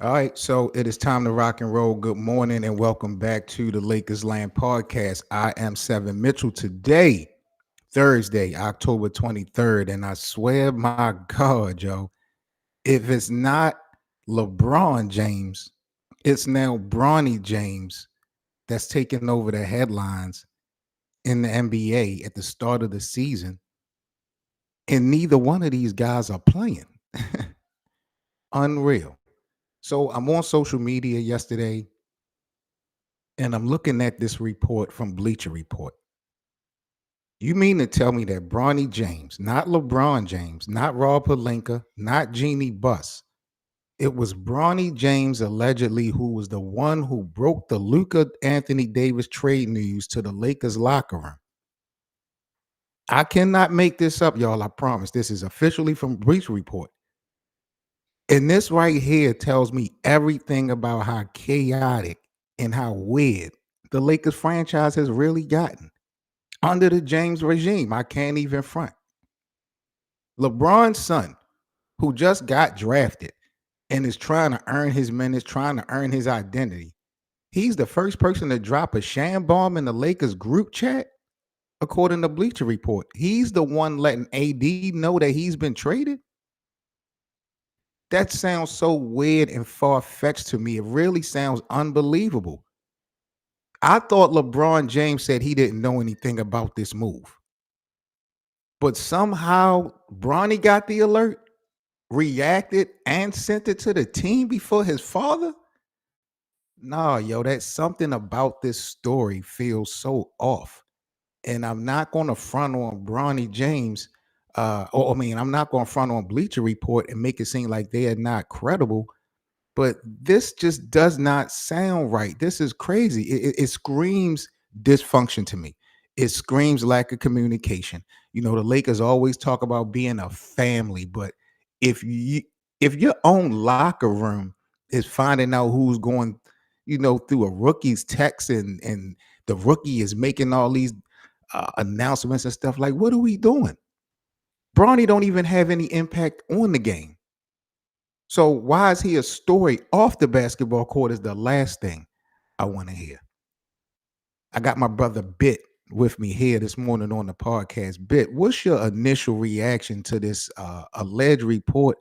All right, so it is time to rock and roll. Good morning and welcome back to the Lakers Land Podcast. I am Seven Mitchell today, Thursday, October 23rd, and I swear, my God, Joe, if it's not LeBron James, it's now Bronny James that's taking over the headlines in the NBA at the start of the season, and neither one of these guys are playing. Unreal. So I'm on social media yesterday and I'm looking at this report from Bleacher Report. You mean to tell me that Bronny James, not LeBron James, not Rob Pelinka, not Jeannie Buss, it was Bronny James allegedly who was the one who broke the Luka Anthony Davis trade news to the Lakers locker room. I cannot make this up, y'all. I promise. This is officially from Bleacher Report. And this right here tells me everything about how chaotic and how weird the Lakers franchise has really gotten under the James regime. I can't even front. LeBron's son, who just got drafted and is trying to earn his minutes, trying to earn his identity, he's the first person to drop a sham bomb in the Lakers group chat, according to Bleacher Report. He's the one letting AD know that he's been traded. That sounds so weird and far-fetched to me. It really sounds unbelievable. I thought LeBron James said he didn't know anything about this move. But somehow Bronny got the alert, reacted, and sent it to the team before his father? Nah, yo, that's something about this story feels so off. And I'm not going to front on Bronny James. I'm not going to front on Bleacher Report and make it seem like they are not credible. But this just does not sound right. This is crazy. It screams dysfunction to me. It screams lack of communication. You know, the Lakers always talk about being a family, but if you if your own locker room is finding out who's going, through a rookie's text and the rookie is making all these announcements and stuff, like, what are we doing? Bronny don't even have any impact on the game. So why is he a story off the basketball court is the last thing I want to hear. I got my brother Bit with me here this morning on the podcast. Bit, what's your initial reaction to this alleged report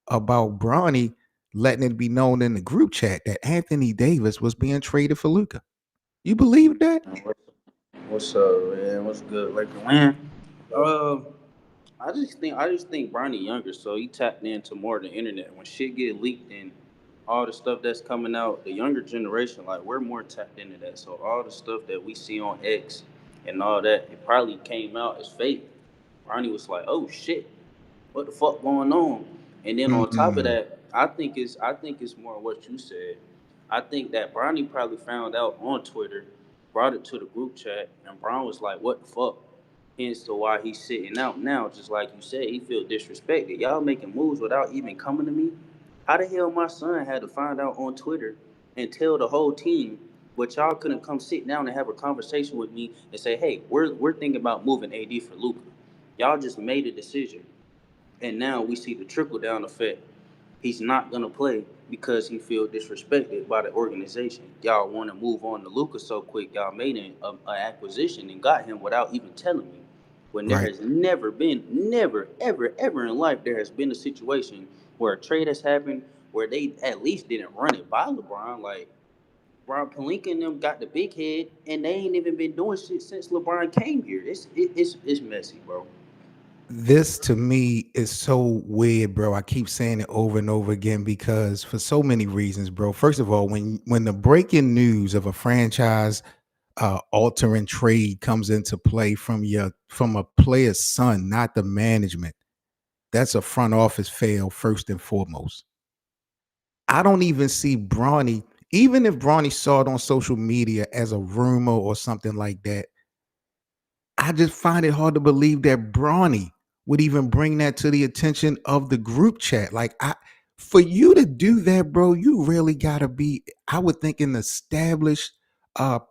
about Bronny letting it be known in the group chat that Anthony Davis was being traded for Luka? You believe that? What's up, man? What's good, Laker man? Uh, I just think Bronny younger, so he tapped into more of the internet. When shit get leaked and all the stuff that's coming out, the younger generation, like we're more tapped into that. So all the stuff that we see on X and all that, it probably came out as fake. Bronny was like, "Oh shit, what the fuck going on?" And then on top of Mm, that, I think it's more what you said. I think that Bronny probably found out on Twitter, brought it to the group chat, and Brown was like, "What the fuck?" Hence to why he's sitting out now. Just like you said, he feel disrespected. Y'all making moves without even coming to me. How the hell my son had to find out on Twitter and tell the whole team, but y'all couldn't come sit down and have a conversation with me and say, "Hey, we're thinking about moving AD for Luka." Y'all just made a decision, and now we see the trickle down effect. He's not gonna play because he feel disrespected by the organization. Y'all want to move on to Lucas so quick. Y'all made an acquisition and got him without even telling me. When there right. has never been, never, ever, ever in life, there has been a situation where a trade has happened where they at least didn't run it by LeBron. Like Rob Pelinka and them got the big head, and they ain't even been doing shit since LeBron came here. It's messy, bro. This to me is so weird, bro. I keep saying it over and over again because for so many reasons, bro. First of all, when the breaking news of a franchise altering trade comes into play from a player's son, not the management, that's a front office fail first and foremost. I don't even see Bronny, even if Bronny saw it on social media as a rumor or something like that. I just find it hard to believe that Bronny would even bring that to the attention of the group chat. Like, for you to do that, bro, you really gotta be, I would think, an established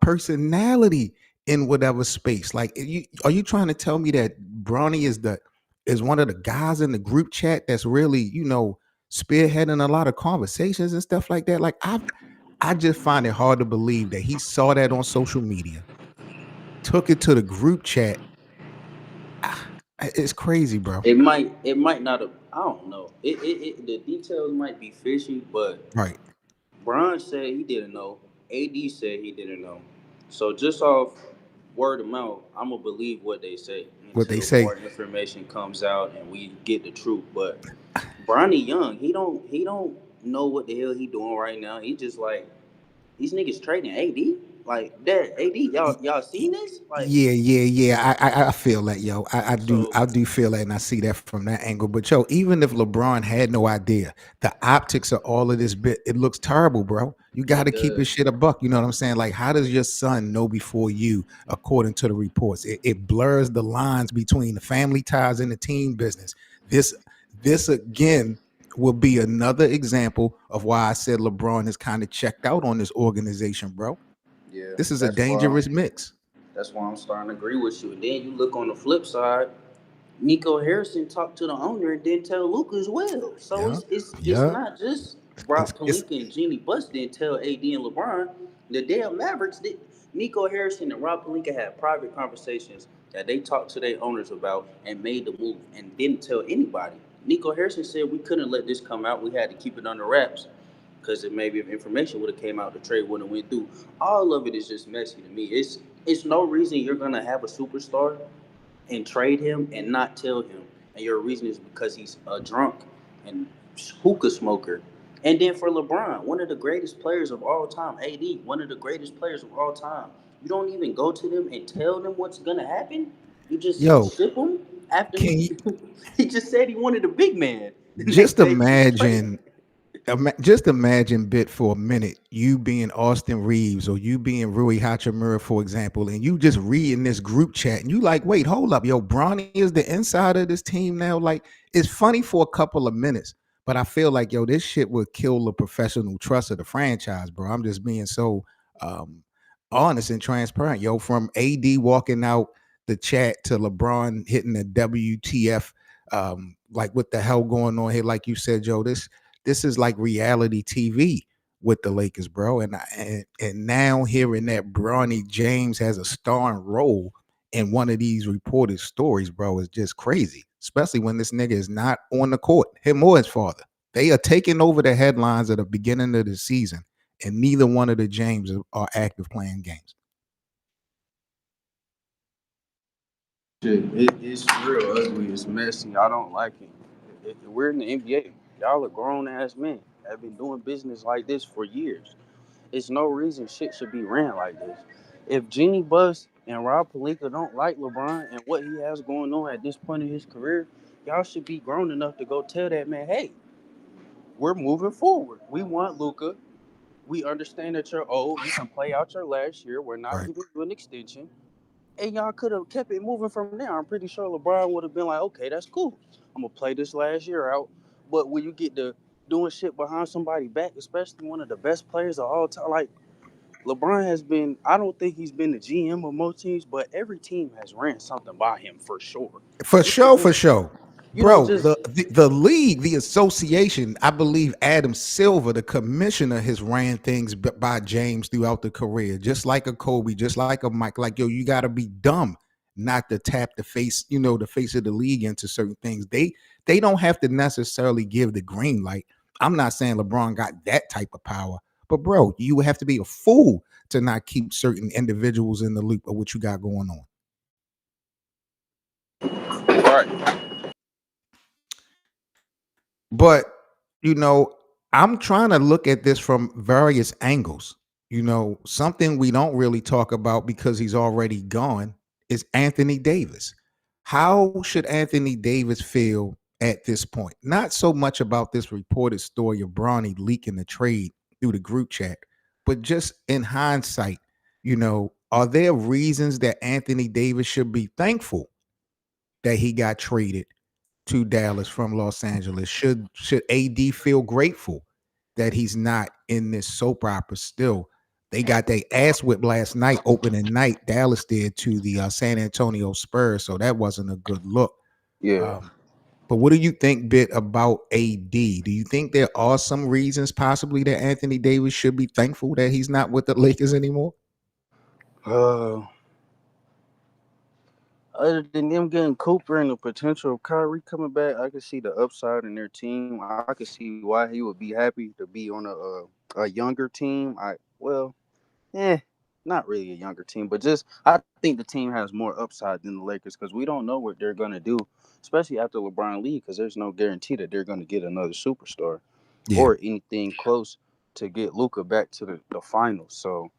personality in whatever space. Like, are you trying to tell me that Bronny is one of the guys in the group chat that's really, spearheading a lot of conversations and stuff like that. Like I just find it hard to believe that he saw that on social media, took it to the group chat. Ah, it's crazy, bro. It might not have. I don't know. The details might be fishy, but Right. Bron said he didn't know. AD said he didn't know. So just off word of mouth, I'm gonna believe what they say What they until say. more information comes out and we get the truth. But Bronny Young, he don't know what the hell he doing right now. He just like these niggas trading AD. Like that AD, y'all seen this? Like Yeah. I feel that, yo. so I do feel that, and I see that from that angle. But yo, even if LeBron had no idea, the optics of all of this bit, it looks terrible, bro. You got it to keep his does. shit a buck. You know what I'm saying? Like, how does your son know before you, according to the reports? It blurs the lines between the family ties and the team business. This this again will be another example of why I said LeBron is kind of checked out on this organization, bro. Yeah, This is a dangerous mix. that's why I'm starting to agree with you. And then you look on the flip side, Nico Harrison talked to the owner and didn't tell Luka as well. So Yeah, it's yeah. not just Rob It's Pelinka and Jeannie Buss didn't tell AD and LeBron. The damn Mavericks did. Nico Harrison and Rob Pelinka had private conversations that they talked to their owners about and made the move and didn't tell anybody. Nico Harrison said we couldn't let this come out. We had to keep it under wraps because it maybe if information would have came out, the trade wouldn't have went through. All of it is just messy to me. It's no reason you're gonna have a superstar and trade him and not tell him. And your reason is because he's a drunk and hookah smoker. And then for LeBron, one of the greatest players of all time, AD, one of the greatest players of all time, you don't even go to them and tell them what's gonna happen. You yo, just ship him after can you he just said he wanted a big man. The just next day he just traded. imagine just imagine bit for a minute you being Austin Reeves or you being Rui Hachimura, for example, and you just reading this group chat and you like, wait, hold up, yo, Bronny is the inside of this team now. Like, it's funny for a couple of minutes, but I feel like, yo, this shit would kill the professional trust of the franchise, bro. I'm just being so um honest and transparent, yo. From AD walking out the chat to LeBron hitting the WTF, like what the hell going on here? Like you said, Joe, this is like reality TV with the Lakers, bro. And now hearing that Bronny James has a starring role in one of these reported stories, bro, is just crazy. Especially when this nigga is not on the court, him or his father. They are taking over the headlines at the beginning of the season, and neither one of the James are active playing games. Shit, it's real ugly. It's messy. I don't like it. We're in the NBA. Y'all are grown ass men. Have been doing business like this for years. It's no reason shit should be ran like this. If Jeannie Buss and Rob Pelinka don't like LeBron and what he has going on at this point in his career, y'all should be grown enough to go tell that man, hey, we're moving forward. We want Luka. We understand that you're old. You can play out your last year. We're not Right. giving you an extension. And y'all could have kept it moving from there. I'm pretty sure LeBron would have been like, okay, that's cool. I'm gonna play this last year out. But when you get to doing shit behind somebody back, especially one of the best players of all time, like LeBron has been, I don't think he's been the GM of most teams, but every team has ran something by him for sure. For You don't sure, for just, sure. you don't Bro, just the league, the association, I believe Adam Silver, the commissioner, has ran things by James throughout the career, just like a Kobe, just like a Mike. Like, yo, you got to be dumb not to tap the face, the face of the league into certain things. They don't have to necessarily give the green light. I'm not saying LeBron got that type of power, but bro, you would have to be a fool to not keep certain individuals in the loop of what you got going on. right. But, you know, I'm trying to look at this from various angles. Something we don't really talk about because he's already gone is Anthony Davis. How should Anthony Davis feel at this point? Not so much about this reported story of Bronny leaking the trade through the group chat, but just in hindsight, are there reasons that Anthony Davis should be thankful that he got traded to Dallas from Los Angeles? Should AD feel grateful that he's not in this soap opera still? They got their ass whipped last night, opening night. Dallas did to the San Antonio Spurs, so that wasn't a good look. Yeah. Um, But what do you think, Bit, about AD? Do you think there are some reasons possibly that Anthony Davis should be thankful that he's not with the Lakers anymore? Uh, Other than them getting Cooper and the potential of Kyrie coming back, I could see the upside in their team. I could see why he would be happy to be on a younger team. Eh, not really a younger team, but just I think the team has more upside than the Lakers because we don't know what they're gonna do, especially after LeBron leaves, because there's no guarantee that they're gonna get another superstar Yeah. or anything close to get Luka back to the finals. So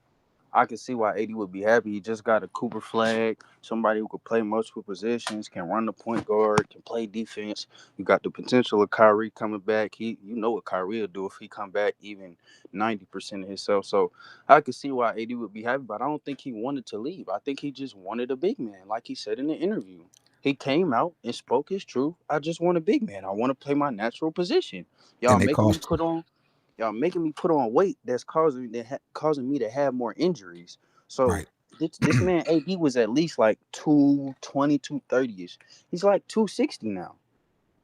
I can see why AD would be happy. He just got a Cooper flag, somebody who could play multiple positions, can run the point guard, can play defense. You got the potential of Kyrie coming back. You know what Kyrie will do if he come back even 90% of himself. So I could see why AD would be happy, but I don't think he wanted to leave. I think he just wanted a big man, like he said in the interview. He came out and spoke his truth. I just want a big man. I want to play my natural position. Y'all And they making me cost put on Y'all making me put on weight that's causing me to have more injuries. So right. this man AD was at least like 220, 230 ish. He's like 260 now.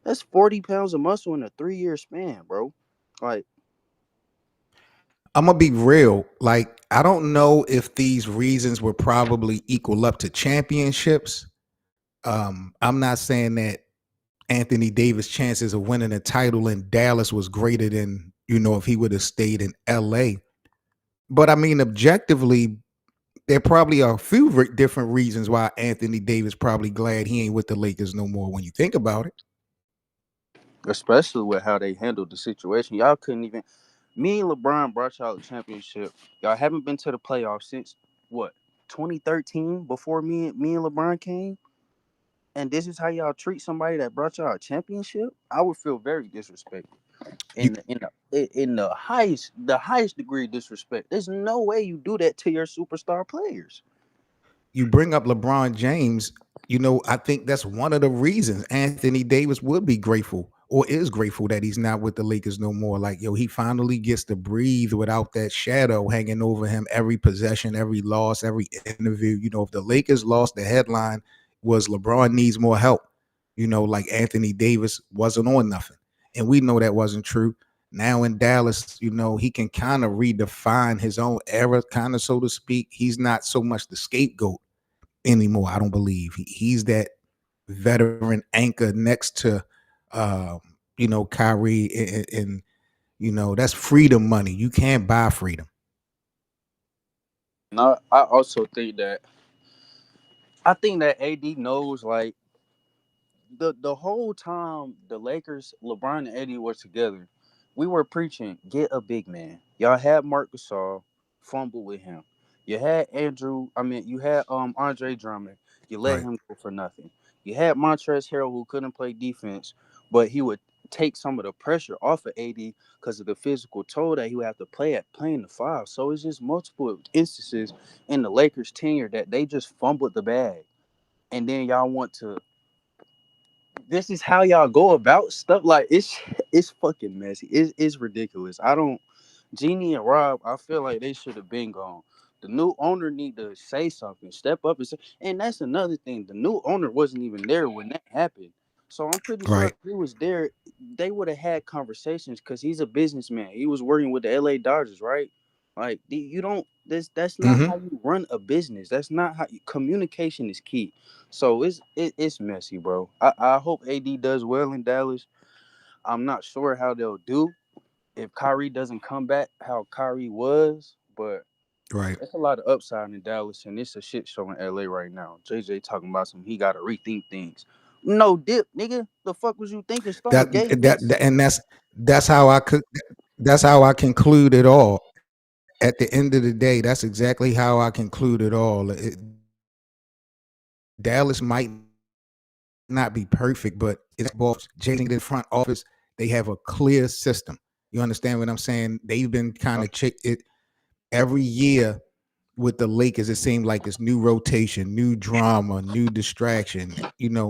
That's 40 pounds of muscle in a 3 year span, bro. Like, I'm gonna be real. Like, I don't know if these reasons were probably equal up to championships. I'm not saying that Anthony Davis' chances of winning a title in Dallas was greater than, if he would have stayed in LA. But I mean, objectively, there probably are a few different reasons why Anthony Davis probably glad he ain't with the Lakers no more when you think about it. especially with how they handled the situation. Y'all couldn't even. Me and LeBron brought y'all a championship. Y'all haven't been to the playoffs since what 2013 before me and LeBron came. And this is how y'all treat somebody that brought y'all a championship. I would feel very disrespected You in the highest degree of disrespect. There's no way you do that to your superstar players. you bring up LeBron James, I think that's one of the reasons Anthony Davis would be grateful or is grateful that he's not with the Lakers no more. Like, he finally gets to breathe without that shadow hanging over him every possession, every loss, every interview. If the Lakers lost, the headline was LeBron needs more help. Like Anthony Davis wasn't on nothing. And we know that wasn't true. Now in Dallas, he can kind of redefine his own era, kind of, so to speak. He's not so much the scapegoat anymore. I don't believe he's that veteran anchor next to, Kyrie, and that's freedom money. You can't buy freedom. And I also think that AD knows like the whole time the Lakers, LeBron and AD were together, we were preaching get a big man. Y'all had Marc Gasol fumble with him. You had Andre Drummond. You let Right, him go for nothing. You had Montrezl Harrell who couldn't play defense, but he would take some of the pressure off of AD because of the physical toll that he would have to play at playing the five. So it's just multiple instances in the Lakers tenure that they just fumbled the bag. And then y'all want to this is how y'all go about stuff. Like it's fucking messy. It's ridiculous. I don't Jeannie and Rob, I feel like they should have been gone. The new owner need to say something, step up and say. And that's another thing. The new owner wasn't even there when that happened. So I'm pretty sure right. if he was there, they would have had conversations because he's a businessman. He was working with the LA Dodgers, right? Like you don't this that's not Hmm. how you run a business. That's not how communication is key. So it's messy, bro. I hope AD does well in Dallas. I'm not sure how they'll do if Kyrie doesn't come back how Kyrie was, but Right. it's a lot of upside in Dallas, and it's a shit show in LA right now. JJ talking about some he got to rethink things. No dip, nigga. The fuck was you thinking That starting game that, weeks? that and that's how I could. That's how I conclude it all. At the end of the day, that's exactly how I conclude it all. Dallas might not be perfect, but it's both changing the front office. They have a clear system. You understand what I'm saying? They've been kind of check it every year with the Lakers. It seemed like this new rotation, new drama, new distraction.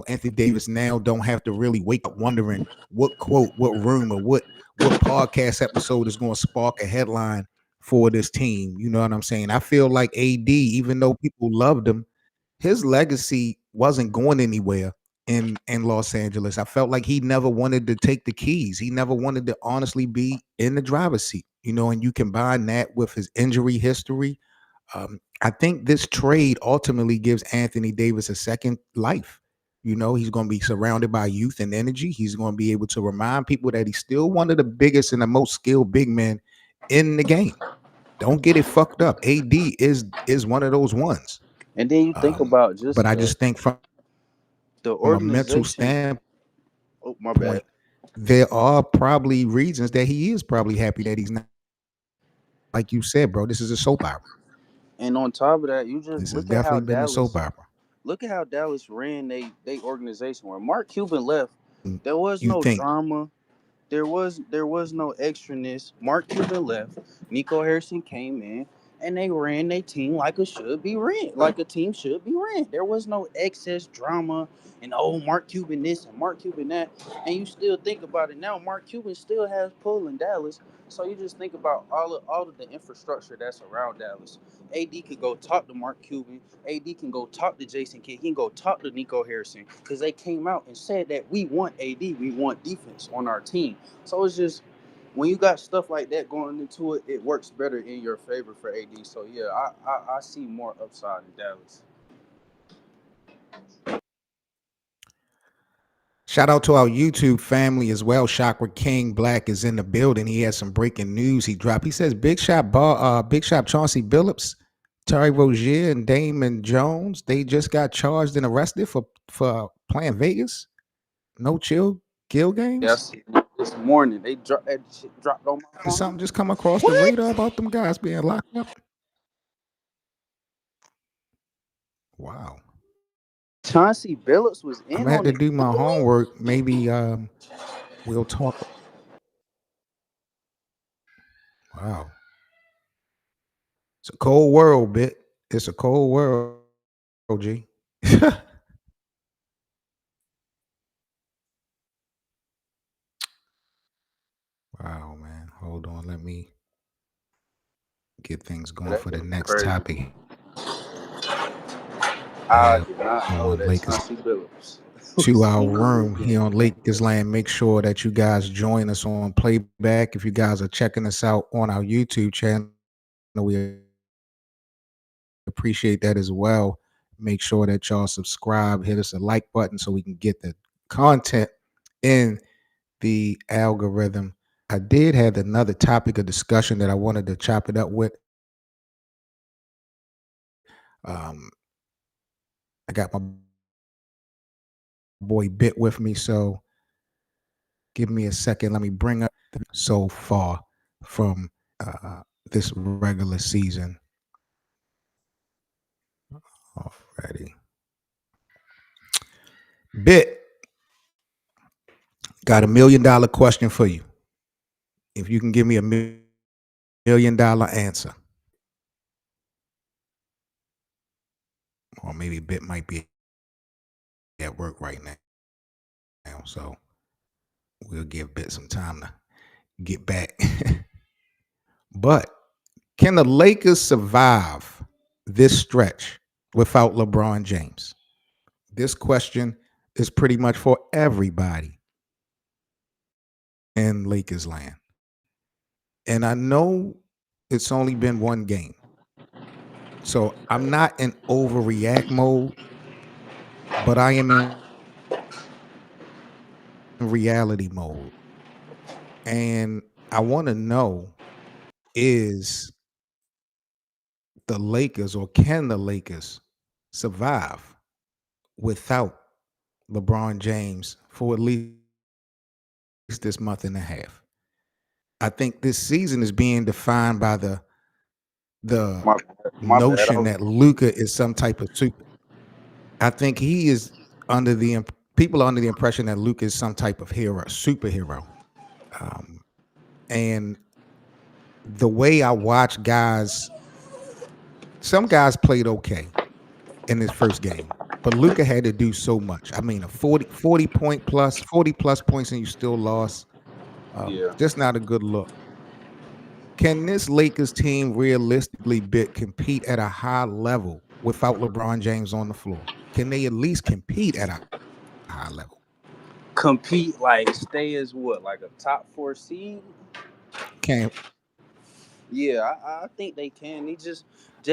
Anthony Davis now don't have to really wake up wondering what quote, what rumor, what podcast episode is going to spark a headline for this team. You know what I'm saying? I feel like AD, even though people loved him, his legacy wasn't going anywhere in Los Angeles. I felt like he never wanted to take the keys. He never wanted to honestly be in the driver's seat, and you combine that with his injury history. I think this trade ultimately gives Anthony Davis a second life. He's going to be surrounded by youth and energy. He's going to be able to remind people that he's still one of the biggest and the most skilled big men in the game. Don't get it fucked up. AD is one of those ones. And then you think about But just I just think from the a mental organization. standpoint, Oh, my bad. there are probably reasons that he is probably happy that he's not. Like you said, bro, this is a soap opera. And on top of that, you just This has definitely been a soap opera. look at how Dallas ran they organization. When Mark Cuban left, there was You no think drama. There was no extraness. Mark Cuban left. Nico Harrison came in, and they ran their team like it should be ran, like a team should be ran. There was no excess drama and Mark Cuban this and Mark Cuban that. And you still think about it now. Mark Cuban still has pull in Dallas. So you just think about all of the infrastructure that's around Dallas. AD could go talk to Mark Cuban. AD can go talk to Jason Kidd. He can go talk to Nico Harrison because they came out and said that we want AD. We want defense on our team. So it's just when you got stuff like that going into it, it works better in your favor for AD. So yeah, I see more upside in Dallas. shout out to our YouTube family as well. Chakra King Black is in the building. He has some breaking news he dropped. He says Big Shot Chauncey Billups, Terry Rozier, and Damon Jones, they just got charged and arrested for playing Vegas. No chill kill games. Yes, this morning they dropped that shit dropped on my Did phone. something just come across the What? radar about them guys being locked up? Wow. Chauncey Billups was I'm in gonna have on to the do my Cowboys? homework. Maybe we'll talk. Wow. It's a cold world, bit. It's a cold world, G. Wow, man. Hold on. Let me get things going That for the shit next crazy. topic. I Have did not know on that Lakers Chauncey Billups to was our in on room the here on game. Lakers Land. Make sure that you guys join us on playback. If you guys are checking us out on our YouTube channel, we appreciate that as well. Make sure that y'all subscribe, hit us a like button so we can get the content in the algorithm. I did have another topic of discussion that I wanted to chop it up with. I got my boy Bit with me, so give me a second. Let me bring up so far from this regular season already. Bit, got $1 million question for you. If you can give me $1 million answer, or maybe Bit might be at work right now, so we'll give Bit some time to get back. But can the Lakers survive this stretch without LeBron James? This question is pretty much for everybody in Lakers land. And I know it's only been one game. So I'm not in overreact mode, but I am in reality mode. And I want to know, is the Lakers, or can the Lakers survive without LeBron James for at least this month and a half? I think this season is being defined by the My my bad. notion that Luka is some type of super. I think he is people are under the impression that Luka is some type of superhero. Um, and the way I watch guys, some guys played okay in his first game, but Luka had to do so much. I mean, a 40 plus points, and you still lost. Yeah. Just not a good look. Can this Lakers team realistically compete at a high level without LeBron James on the floor? Can they at least compete at a high level. Compete, like stay as what, like a top four seed? Can't. Yeah, I think they can. He just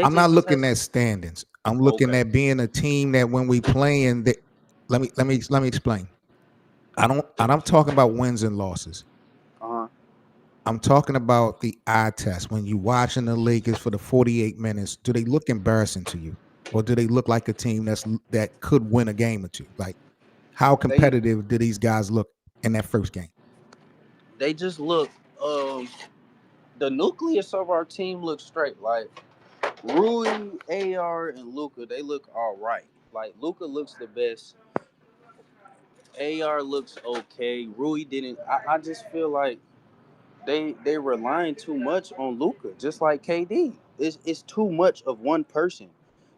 I'm JJ not just looking has. at standings. I'm looking Okay. at being a team that when we playing that. Let me explain. I'm talking about wins and losses. Uh huh. I'm talking about the eye test. When you watching the Lakers for the 48 minutes, do they look embarrassing to you, or do they look like a team that could win a game or two? Like, how They competitive do these guys look in that first game? they just look. Um, the nucleus of our team looks straight. Like Rui, AR, and Luka, they look all right. Like Luka looks the best. AR looks okay. Rui didn't. I just feel like they relying too much on Luka, just like KD. It's too much of one person.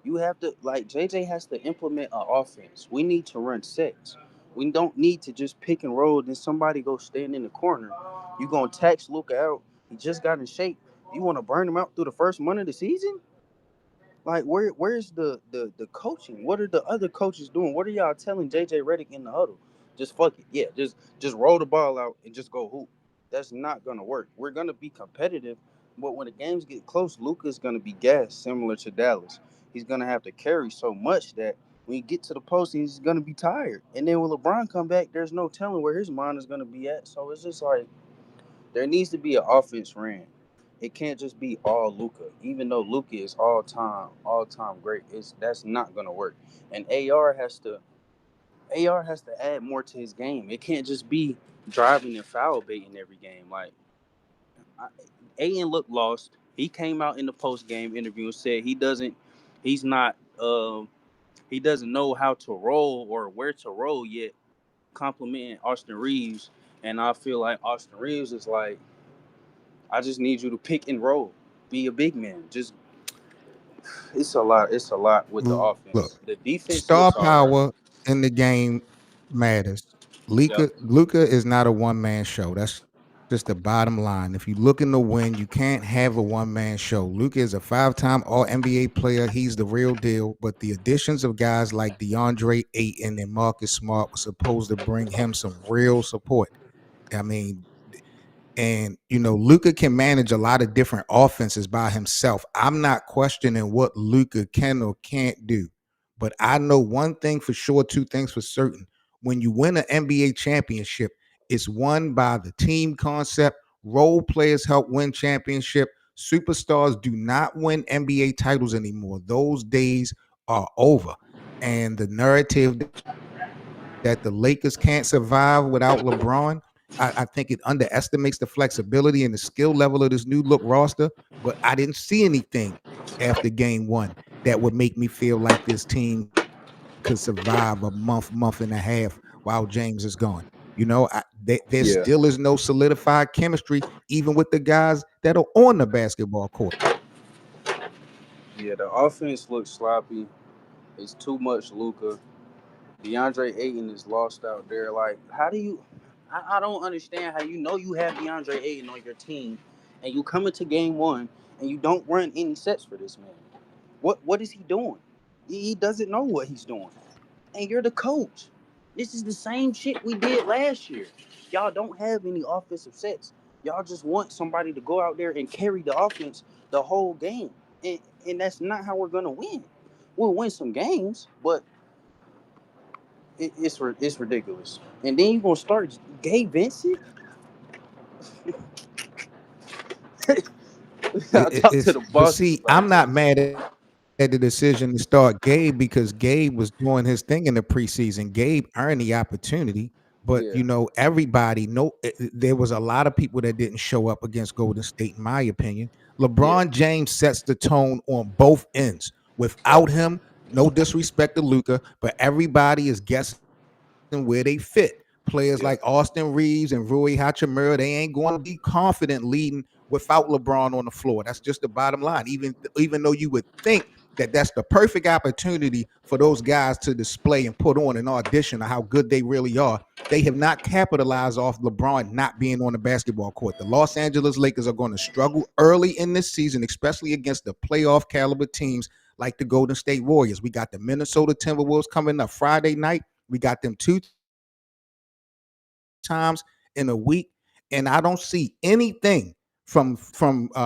You have to, like, JJ has to implement an offense. We need to run sets. We don't need to just pick and roll. Then somebody go stand in the corner. You gonna tax Luka out? He just got in shape. You want to burn him out through the first month of the season? Like where's the coaching? What are the other coaches doing? What are y'all telling JJ Redick in the huddle? Just fuck it. Yeah, just roll the ball out and just go hoop. That's not gonna work. We're gonna be competitive, but when the games get close, Luka's gonna be gassed, similar to Dallas. He's gonna have to carry so much that when you get to the post, he's gonna be tired. And then when LeBron come back, there's no telling where his mind is gonna be at. So it's just like there needs to be an offense ran. It can't just be all Luka. Even though Luka is all time great, it's that's not gonna work. And AR has to add more to his game. It can't just be driving and foul baiting every game. Like I, Aiden looked lost. He came out in the post game interview and said he's not, he doesn't know how to roll or where to roll yet. Complimenting Austin Reeves, and I feel like Austin Reeves is like, I just need you to pick and roll. Be a big man. Just it's a lot. It's a lot with the Look, offense. The defense star looks all right. power in the game matters. Yep. Luka is not a one man show. That's just the bottom line. If you looking to win, you can't have a one man show. Luka is a 5-time All NBA player. He's the real deal. But the additions of guys like DeAndre Ayton and Marcus Smart were supposed to bring him some real support. I mean, and Luka can manage a lot of different offenses by himself. I'm not questioning what Luka can or can't do, but I know one thing for sure, two things for certain. When you win an NBA championship, it's won by the team concept. Role players help win championship. Superstars do not win NBA titles anymore. Those days are over. And the narrative that the Lakers can't survive without LeBron, I think it underestimates the flexibility and the skill level of this new look roster. But I didn't see anything after game one that would make me feel like this team could survive a month and a half while James is gone. There Yeah. still is no solidified chemistry, even with the guys that are on the basketball court. Yeah. The offense looks sloppy. It's too much Luka. DeAndre Ayton is lost out there. Like, how do you? I don't understand how you have DeAndre Ayton on your team, and you come into game one and you don't run any sets for this man. What is he doing? He doesn't know what he's doing. And you're the coach. This is the same shit we did last year. Y'all don't have any offensive sets. Y'all just want somebody to go out there and carry the offense the whole game. And that's not how we're gonna win. We'll win some games, but it's ridiculous. And then you're gonna start Gabe Vincent. I talked to It's the but bosses see, about I'm not this. mad at the decision to start Gabe because Gabe was doing his thing in the preseason. Gabe earned the opportunity, but Yeah, everybody know there was a lot of people that didn't show up against Golden State, in my opinion. yeah, LeBron James sets the tone on both ends. right. Without him, no disrespect to Luka, but everybody is guessing where they fit. Players Yeah, like Austin Reeves and Rui Hachimura, they ain't going to be confident leading without LeBron on the floor. That's just the bottom line. Even though you would think that that's the perfect opportunity for those guys to display and put on an audition of how good they really are, they have not capitalized off LeBron not being on the basketball court. The Los Angeles Lakers are going to struggle early in this season, especially against the playoff caliber teams like the Golden State Warriors. We got the Minnesota Timberwolves coming up Friday night. We got them 2 times in a week, and I don't see anything from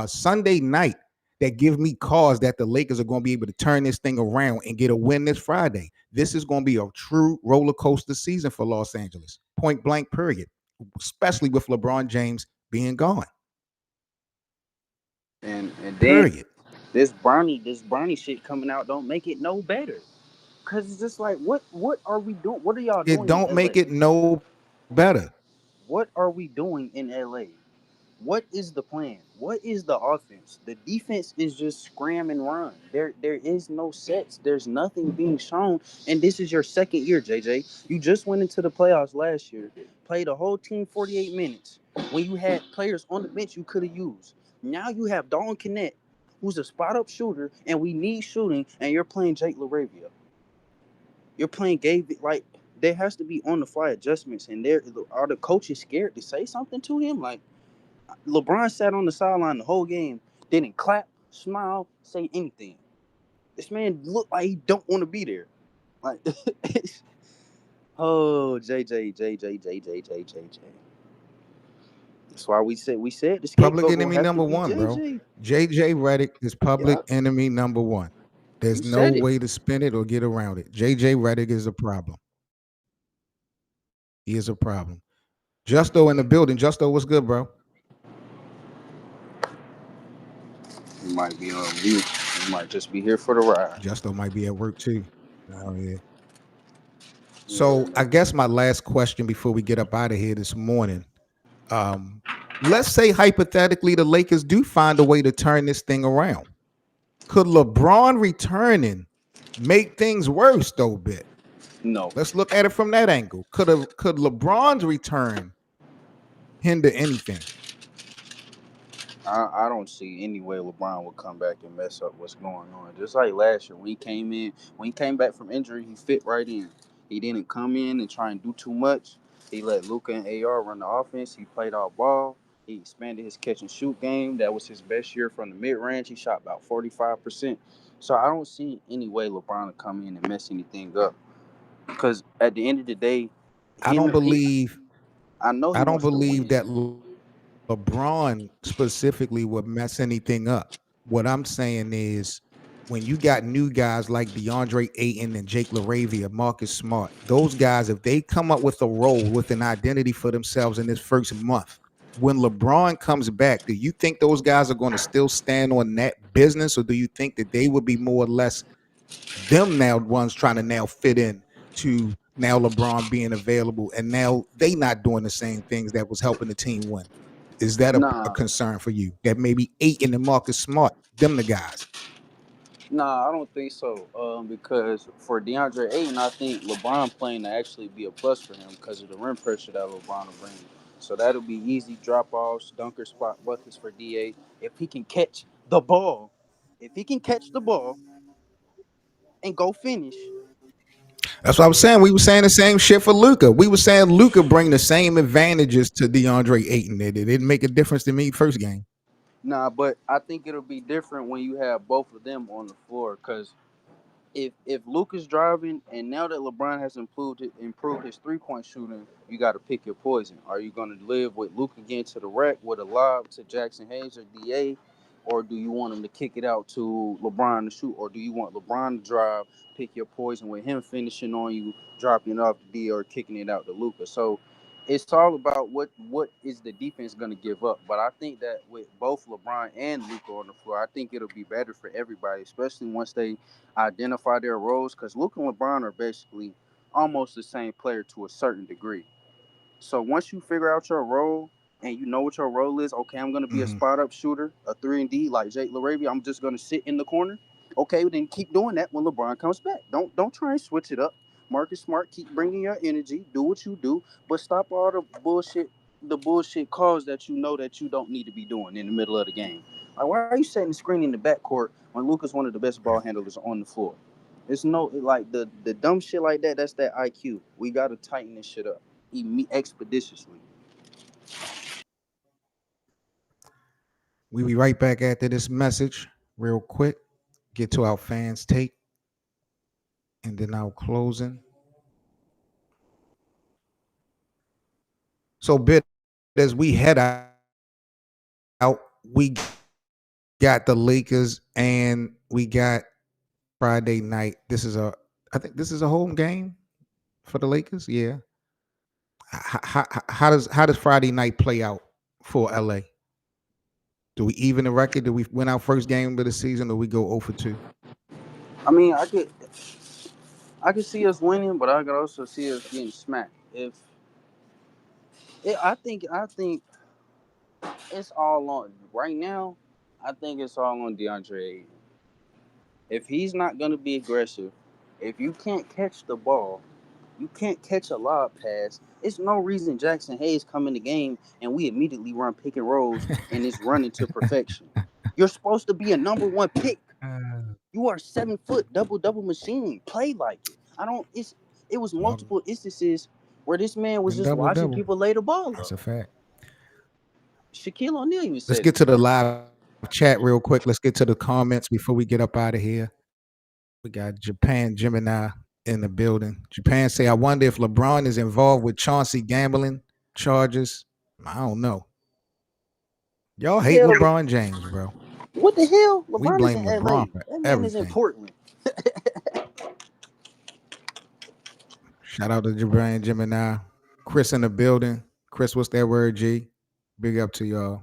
Sunday night that give me cause that the Lakers are going to be able to turn this thing around and get a win this Friday. This is going to be a true roller coaster season for Los Angeles. Point blank, period. Especially with LeBron James being gone. And then Period. this Bronny shit coming out don't make it no better. Cause it's just like what are we doing? What are y'all It doing in don't LA? make it no better. What are we doing in LA? What is the plan? What is the offense? The defense is just scram and run. There is no sets. There's nothing being shown. And this is your second year, JJ. You just went into the playoffs last year, played a whole team 48 minutes when you had players on the bench you could have used. Now you have Dalton Kennett, who's a spot up shooter, and we need shooting, and you're playing Jake LaRavia. You're playing Gabe, like there has to be on the fly adjustments, and there are the coaches scared to say something to him. Like LeBron sat on the sideline the whole game, didn't clap, smile, say anything. This man looked like he don't want to be there. Like, oh JJ. That's why we said the Public scapegoat gonna enemy have to number be one, bro. JJ. JJ Redick is public Yeah, enemy number one. you There's no said it. way to spin it or get around it. JJ Redick is a problem. He is a problem. Justo in the building. Justo, what's good, bro? You might be on mute. You might just be here for the ride. Justo might be at work too. Oh yeah. Yeah, So I guess my last question before we get up out of here this morning. Um, let's say hypothetically the Lakers do find a way to turn this thing around. Could LeBron returning make things worse though? Bit. no. Let's look at it from that angle. Could LeBron's return hinder anything? I don't see any way LeBron would come back and mess up what's going on. Just like last year, when he came back from injury, he fit right in. He didn't come in and try and do too much. He let Luka and AR run the offense. He played out ball. He expanded his catch and shoot game. That was his best year from the mid range. He shot about 45%. So I don't see any way LeBron would come in and mess anything up. Because at the end of the day, I don't he believe I know he I don't wants to believe win. that LeBron specifically would mess anything up. What I'm saying is when you got new guys like DeAndre Ayton and Jake LaRavia, Marcus Smart, those guys, if they come up with a role with an identity for themselves in this first month, when LeBron comes back, do you think those guys are going to still stand on that business, or do you think that they would be more or less them now ones trying to now fit in to now LeBron being available and now they not doing the same things that was helping the team win? Is that a Nah, concern for you? That maybe Aiton and Marcus Smart, them the guys. Nah, I don't think so. Because for DeAndre Ayton, I think LeBron playing to actually be a plus for him because of the rim pressure that LeBron will bring. So that'll be easy drop offs, dunker spot buckets for DA. If he can catch the ball, if he can catch the ball and go finish, That's what I was saying. We were saying the same shit for Luka. We were saying Luka bring the same advantages to DeAndre Ayton. It didn't make a difference to me first game. nah. But I think it'll be different when you have both of them on the floor because if Luke is driving and now that LeBron has improved his 3 point shooting, you got to pick your poison. Are you going to live with Luke again to the rack with a lob to Jackson Hayes or Da, or do you want him to kick it out to LeBron to shoot, or do you want LeBron to drive, pick your poison with him finishing on you, dropping it off to Da or kicking it out to Luka? So it's all about what is the defense going to give up. But I think that with both LeBron and Luka on the floor, I think it'll be better for everybody, especially once they identify their roles because Luka and LeBron are basically almost the same player to a certain degree. So once you figure out your role and you know what your role is, okay, I'm gonna be a Mm-hmm. spot up shooter, a 3 and D like Jake LaRavia. I'm just gonna sit in the corner. Okay, well, then keep doing that when LeBron comes back. Don't try and switch it up. Marcus Smart, keep bringing your energy. Do what you do, but stop all the bullshit calls that you know that you don't need to be doing in the middle of the game. Like, why are you setting the screen in the backcourt when Luka's one of the best ball handlers on the floor? It's no like the dumb shit like that. That's that IQ. We gotta tighten this shit up expeditiously. We be right back after this message, real quick. Get to our fans' take, and then our closing. So, Bit, as we head out, we got the Lakers and we got Friday night. I think this is a home game for the Lakers. Yeah. How does Friday night play out for LA? Do we even the record? Do we win our first game of the season, or we go 0 for 2? I mean, I could see us winning, but I could also see us getting smacked. If I think it's all on right now. I think it's all on DeAndre Ayton. If he's not gonna be aggressive, if you can't catch the ball, you can't catch a lob pass. It's no reason Jackson Hayes come in the game and we immediately run pick and rolls and it's running to perfection. You're supposed to be a number one pick. You are 7 foot double machine. Play like it. I don't. It was Well, multiple instances where this man was and just double watching double. people lay the ball That's up. a fact. Shaquille O'Neal even Let's said get it. to the live chat real quick. Let's get to the comments before we get up out of here. We got Japan Gemini in the building. Japan say, I wonder if LeBron is involved with Chauncey gambling charges. I don't know. Y'all hate Hell, LeBron James, bro. what the hell? We LeBron is in blame LA. LeBron for That man is in everything. Portland. Shout out to Japan Gemini. Chris in the building. Chris, what's that word, G? Big up to y'all.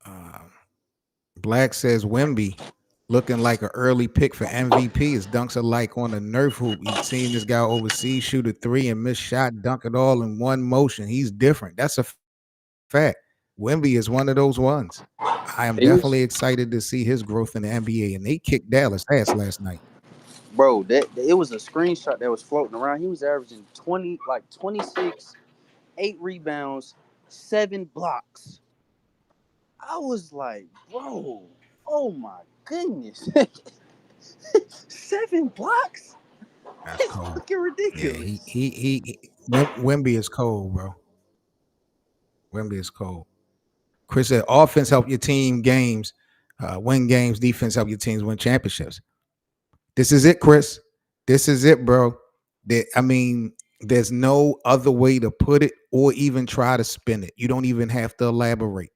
Um, Black says Wemby looking like an early pick for MVP. His dunks are like on a Nerf hoop. You've seen this guy overseas shoot a three and miss shot, dunk it all in one motion. He's different. That's a fact. Wemby is one of those ones. I am definitely He was, excited to see his growth in the NBA, and they kicked Dallas ass last night. bro. That it was a screenshot that was floating around. He was averaging 26, 8 rebounds, 7 blocks. I was like, bro, oh my goodness, 7 blocks? That's It's cold. fucking Yeah, he ridiculous. he he. he Wemby is cold, bro. Wemby is cold. Chris said, offense help your team games, win games. Defense help your teams win championships. This is it, Chris. This is it, bro. I mean, there's no other way to put it or even try to spin it. You don't even have to elaborate.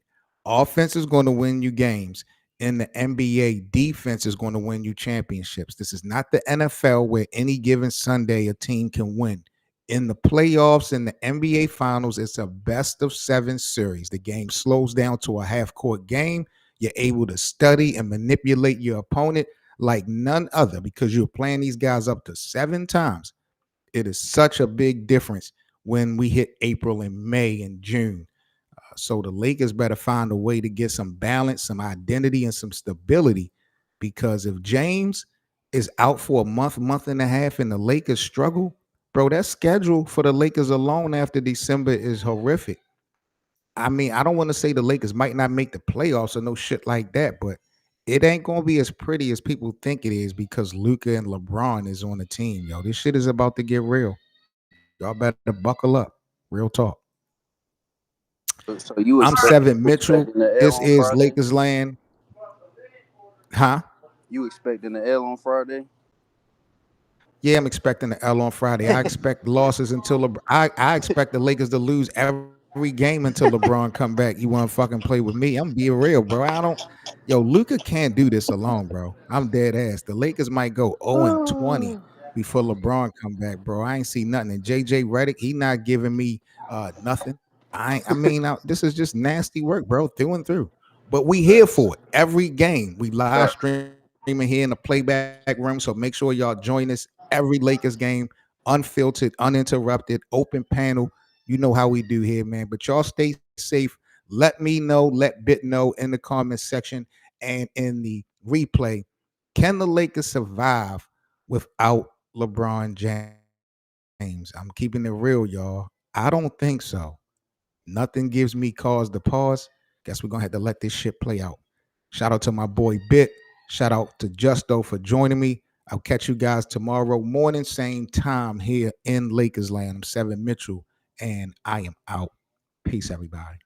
Offense is going to win you games. In the NBA, defense is going to win you championships. This is not the NFL where any given Sunday a team can win. In the playoffs, in the NBA finals, it's a best of seven series. The game slows down to a half court game. You're able to study and manipulate your opponent like none other because you're playing these guys up to 7 times. It is such a big difference when we hit April and May and June. So the Lakers better find a way to get some balance, some identity, and some stability. Because if James is out for a month and a half, and the Lakers struggle, bro, that schedule for the Lakers alone after December is horrific. I mean, I don't want to say the Lakers might not make the playoffs or no shit like that, but it ain't gonna be as pretty as people think it is because Luka and LeBron is on the team, yo. This shit is about to get real. Y'all better buckle up. Real talk. So I'm Seven you Mitchell. expecting the This L on is Friday? Lakers land. Huh? You expecting the L on Friday? Yeah, I'm expecting the L on Friday. I expect losses until I expect the Lakers to lose every game until LeBron come back. You want to fucking play with me? I'm being real, bro. I don't. Yo, Luka can't do this alone, bro. I'm dead ass. The Lakers might go 0-20 Oh, before LeBron come back, bro. I ain't see nothing. And JJ Redick, he not giving me nothing. This is just nasty work, bro, through and through. But we here for it. Every game, we live facts. streaming here in the playback room. So make sure y'all join us every Lakers game, unfiltered, uninterrupted, open panel. You know how we do here, man. But y'all stay safe. Let me know, let Bit know in the comment section and in the replay. Can the Lakers survive without LeBron James? I'm keeping it real, y'all. I don't think so. Nothing gives me cause to pause. Guess we're gonna have to let this shit play out. Shout out to my boy Bit. Shout out to Justo for joining me. I'll catch you guys tomorrow morning, same time here in Lakers land. I'm Seven Mitchell, and I am out. Peace, everybody.